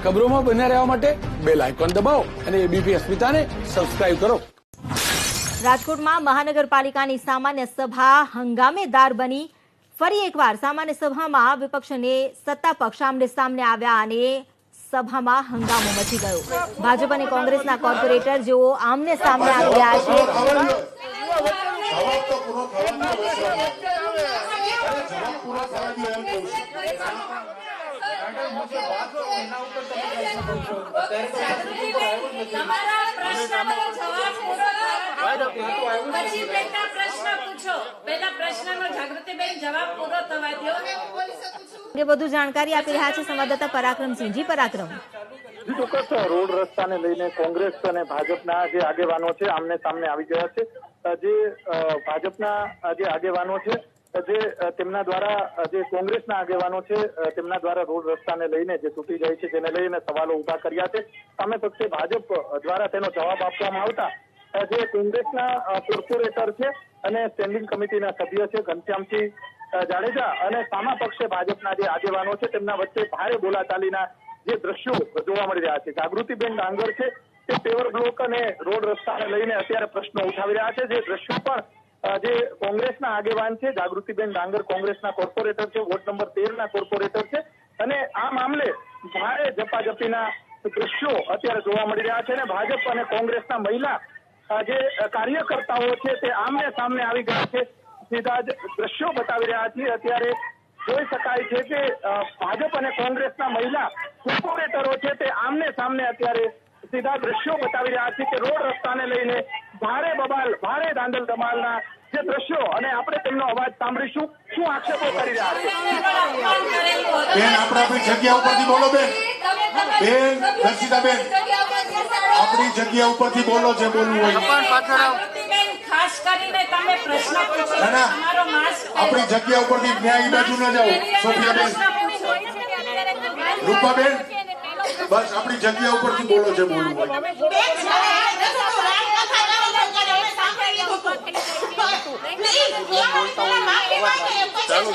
ખબરોમાં બન્યા રહેવા માટે બેલ આઇકોન દબાવો અને એબીપી અસ્મિતાને સબસ્ક્રાઇબ કરો। રાજકોટમાં મહાનગરપાલિકાની સામાન્ય સભા હંગામેદાર બની। ફરી એકવાર સામાન્ય સભામાં વિપક્ષને સત્તા પક્ષ આમને સામને આવ્યા અને સભામાં હંગામો મચી ગયો। ભાજપ અને કોંગ્રેસના કોર્પોરેટર જેઓ આમને સામને આવી રહ્યા છે। વધુ જાણકારી આપી રહ્યા છે સંવાદદાતા પરાક્રમસિંહજી। પરાક્રમ, ચોક્કસ રોડ રસ્તાને લઈને કોંગ્રેસ અને ભાજપના જે આગેવાનો છે આમને સામને આવી ગયા છે। જે ભાજપના જે આગેવાનો છે જે તેમના દ્વારા જે કોંગ્રેસના આગેવાનો છે તેમના દ્વારા રોડ રસ્તાને લઈને જે તૂટી જાય છે તેને લઈને સવાલો ઉભા કર્યા છે। સામે પક્ષે ભાજપ દ્વારા તેનો જવાબ આપવામાં આવતા જે કોંગ્રેસના કોર્પોરેટર છે અને સ્ટેન્ડિંગ કમિટીના સભ્ય છે ઘનશ્યામસિંહ જાડેજા અને સામા પક્ષે ભાજપના જે આગેવાનો છે તેમના વચ્ચે ભારે બોલાચાલીના જે દ્રશ્યો જોવા મળી રહ્યા છે। જાગૃતિબેન ડાંગર છે તે પેવર બ્લોક અને રોડ રસ્તાને લઈને અત્યારે પ્રશ્નો ઉઠાવી રહ્યા છે। જે દ્રશ્યો પણ જે કોંગ્રેસના આગેવાન છે જાગૃતિબેન ડાંગર કોંગ્રેસના કોર્પોરેટર છે, વોર્ડ નંબર 13 ના કોર્પોરેટર છે અને આ મામલે ભારે ઝપાઝપીના દ્રશ્યો અત્યારે જોવા મળી રહ્યા છે અને ભાજપ અને કોંગ્રેસના મહિલા જે કાર્યકર્તાઓ છે તે આમને સામને આવી ગયા છે। સીધા જ દ્રશ્યો બતાવી રહ્યા છીએ। અત્યારે જોઈ શકાય છે કે ભાજપ અને કોંગ્રેસના મહિલા કોર્પોરેટરો છે તે આમને સામને અત્યારે સીધા દ્રશ્યો બતાવી રહ્યા છે કે રોડ રસ્તાને લઈને ભારે બબાલ, ભારે દાંદલ ધમાલના જે દ્રશ્યો અને આપણે તેમનો અવાજ સાંભળીશું શું આક્ષેપો કરી રહ્યા છે। બેન, આપણી જગ્યા ઉપરથી બોલો બેન। બેન દર્શિતાબેન, આપણી જગ્યા ઉપરથી બોલો જે બોલવું હોય। ખાસ કરીને તમે પ્રશ્ન પૂછો, તમારો માસ્ક આપણી જગ્યા ઉપરથી ન્યાય બાજુ ન જાઓ। સોફિયાબેન, રૂપાબેન, બસ આપણી જગ્યા ઉપરથી બોલો જે બોલવું હોય। ચાલો